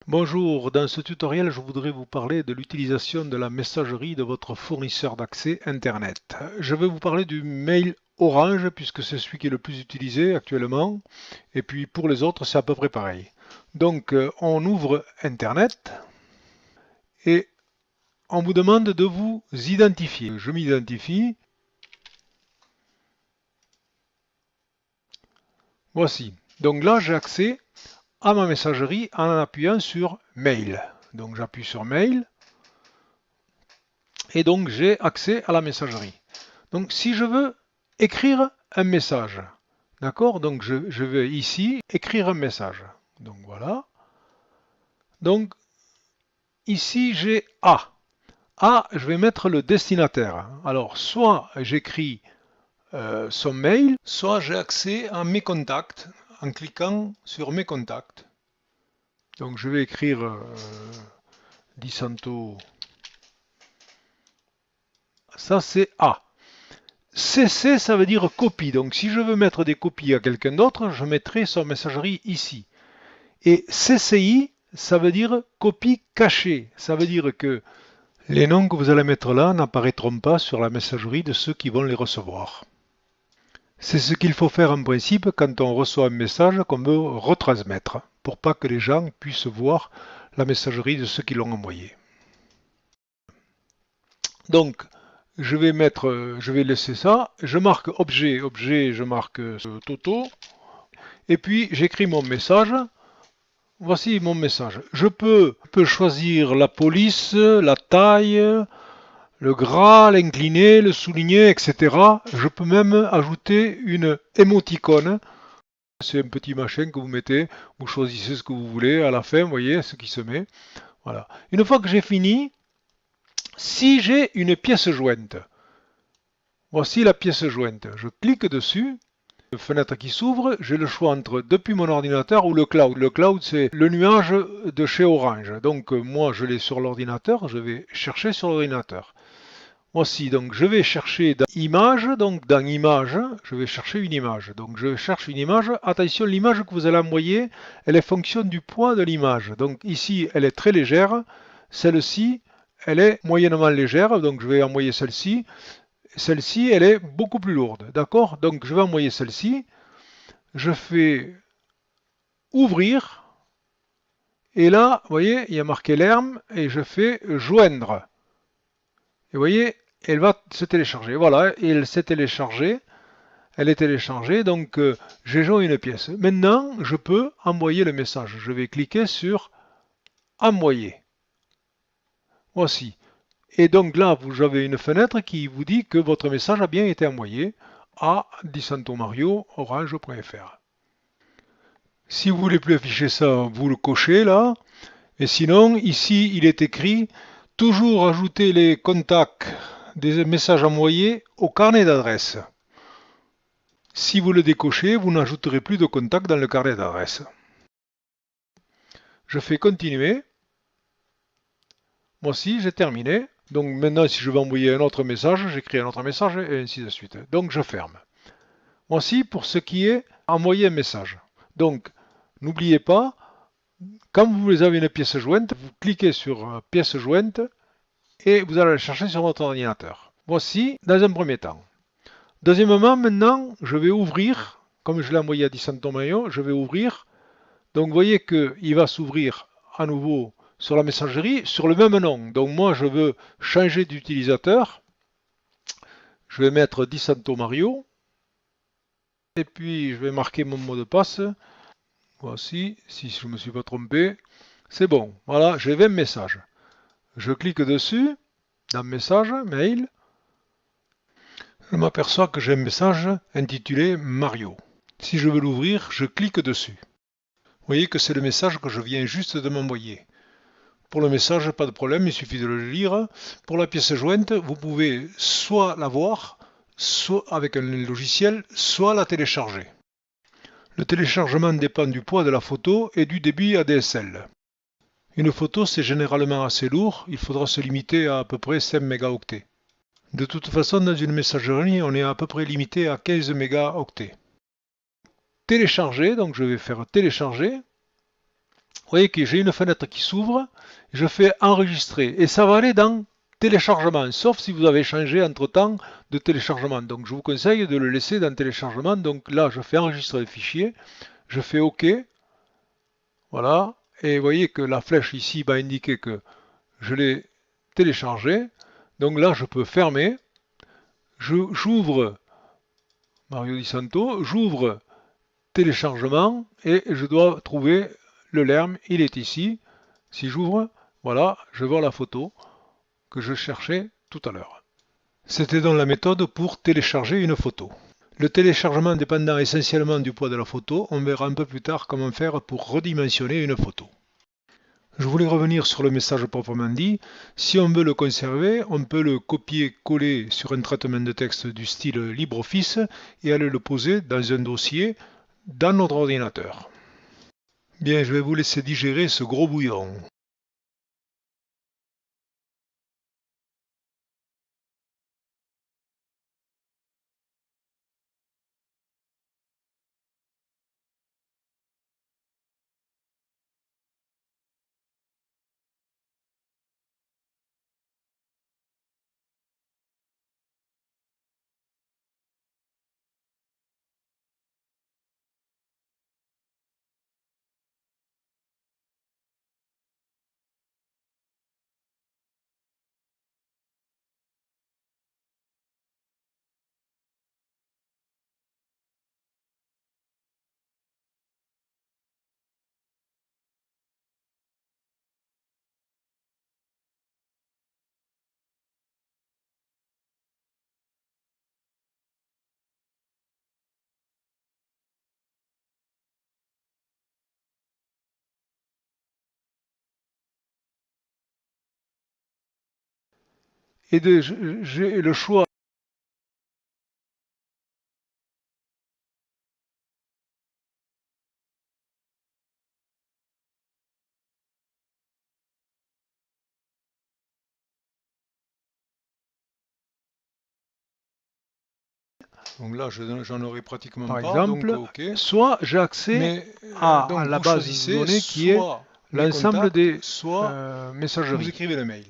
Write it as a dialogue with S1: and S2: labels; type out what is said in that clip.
S1: Bonjour, dans ce tutoriel, je voudrais vous parler de l'utilisation de la messagerie de votre fournisseur d'accès Internet. Je vais vous parler du mail Orange puisque c'est celui qui est le plus utilisé actuellement et puis pour les autres, c'est à peu près pareil. Donc, on ouvre Internet et on vous demande de vous identifier. Je m'identifie. Voici. Donc là, j'ai accès à ma messagerie en appuyant sur Mail. Donc j'appuie sur Mail et donc j'ai accès à la messagerie. Donc si je veux écrire un message, d'accord, donc je vais ici écrire un message. Donc voilà. Donc ici j'ai A. A, je vais mettre le destinataire. Alors soit j'écris son mail, soit j'ai accès à mes contacts en cliquant sur mes contacts. Donc je vais écrire Di Santo. Ça c'est A. CC, ça veut dire copie. Donc si je veux mettre des copies à quelqu'un d'autre, je mettrai son messagerie ici. Et CCI, ça veut dire copie cachée. Ça veut dire que les noms que vous allez mettre là n'apparaîtront pas sur la messagerie de ceux qui vont les recevoir. C'est ce qu'il faut faire en principe quand on reçoit un message qu'on veut retransmettre, pour pas que les gens puissent voir la messagerie de ceux qui l'ont envoyé. Donc, je vais laisser ça. Je marque objet, je marque Toto. Et puis, j'écris mon message. Voici mon message. Je peux choisir la police, la taille, le gras, l'incliné, le souligné, etc. Je peux même ajouter une émoticône. C'est un petit machin que vous mettez. Vous choisissez ce que vous voulez. À la fin, vous voyez ce qui se met. Voilà. Une fois que j'ai fini, si j'ai une pièce jointe, voici la pièce jointe. Je clique dessus. Une fenêtre qui s'ouvre, j'ai le choix entre depuis mon ordinateur ou le cloud. Le cloud, c'est le nuage de chez Orange. Donc moi, je l'ai sur l'ordinateur, je vais chercher sur l'ordinateur. Voici, donc je vais chercher dans Images, donc dans Images, je vais chercher une image. Donc je cherche une image. Attention, l'image que vous allez envoyer, elle est fonction du poids de l'image. Donc ici, elle est très légère. Celle-ci, elle est moyennement légère, donc je vais envoyer celle-ci. Celle-ci, elle est beaucoup plus lourde, d'accord? Donc je vais envoyer celle-ci. Je fais ouvrir. Et là, vous voyez, il y a marqué l'ERM et je fais joindre. Et vous voyez, elle va se télécharger. Voilà, et elle s'est téléchargée. Elle est téléchargée, donc j'ai joint une pièce. Maintenant, je peux envoyer le message. Je vais cliquer sur envoyer. Voici. Et donc là, vous avez une fenêtre qui vous dit que votre message a bien été envoyé à disantomario@orange.fr. Si vous ne voulez plus afficher ça, vous le cochez là. Et sinon, ici, il est écrit toujours ajouter les contacts des messages envoyés au carnet d'adresse. Si vous le décochez, vous n'ajouterez plus de contacts dans le carnet d'adresse. Je fais continuer. Voici, j'ai terminé. Donc maintenant, si je veux envoyer un autre message, j'écris un autre message et ainsi de suite. Donc je ferme. Voici pour ce qui est envoyer un message. Donc, n'oubliez pas, quand vous avez une pièce jointe, vous cliquez sur pièce jointe et vous allez la chercher sur votre ordinateur. Voici dans un premier temps. Deuxièmement, maintenant, je vais ouvrir, comme je l'ai envoyé à Di Santomario, je vais ouvrir. Donc vous voyez qu'il va s'ouvrir à nouveau sur la messagerie sur le même nom. Donc moi, je veux changer d'utilisateur. Je vais mettre Di Santomario. Et puis, je vais marquer mon mot de passe. Voici, si je ne me suis pas trompé. C'est bon, voilà, j'ai 20 messages. Je clique dessus, dans Messages, Mail. Je m'aperçois que j'ai un message intitulé Mario. Si je veux l'ouvrir, je clique dessus. Vous voyez que c'est le message que je viens juste de m'envoyer. Pour le message, pas de problème, il suffit de le lire. Pour la pièce jointe, vous pouvez soit la voir, soit avec un logiciel, soit la télécharger. Le téléchargement dépend du poids de la photo et du débit ADSL. Une photo, c'est généralement assez lourd, il faudra se limiter à peu près 5 mégaoctets. De toute façon, dans une messagerie, on est à peu près limité à 15 mégaoctets. Télécharger, donc je vais faire télécharger. Vous voyez que j'ai une fenêtre qui s'ouvre, je fais enregistrer et ça va aller dans téléchargement, sauf si vous avez changé entre-temps de téléchargement. Donc je vous conseille de le laisser dans téléchargement. Donc là, je fais enregistrer le fichier, je fais OK, voilà, et vous voyez que la flèche ici va indiquer que je l'ai téléchargé. Donc là, je peux fermer, j'ouvre Mario Di Santo, j'ouvre téléchargement et je dois trouver le LERM, il est ici. Si j'ouvre, voilà, je vois la photo que je cherchais tout à l'heure. C'était donc la méthode pour télécharger une photo. Le téléchargement dépendant essentiellement du poids de la photo, on verra un peu plus tard comment faire pour redimensionner une photo. Je voulais revenir sur le message proprement dit. Si on veut le conserver, on peut le copier-coller sur un traitement de texte du style LibreOffice et aller le poser dans un dossier dans notre ordinateur. Bien, je vais vous laisser digérer ce gros bouillon. Et j'ai le choix. Donc là, j'en aurai pratiquement par pas, exemple, donc, okay. Soit j'ai accès à la base de données qui est l'ensemble des messageries. Vous écrivez le mail.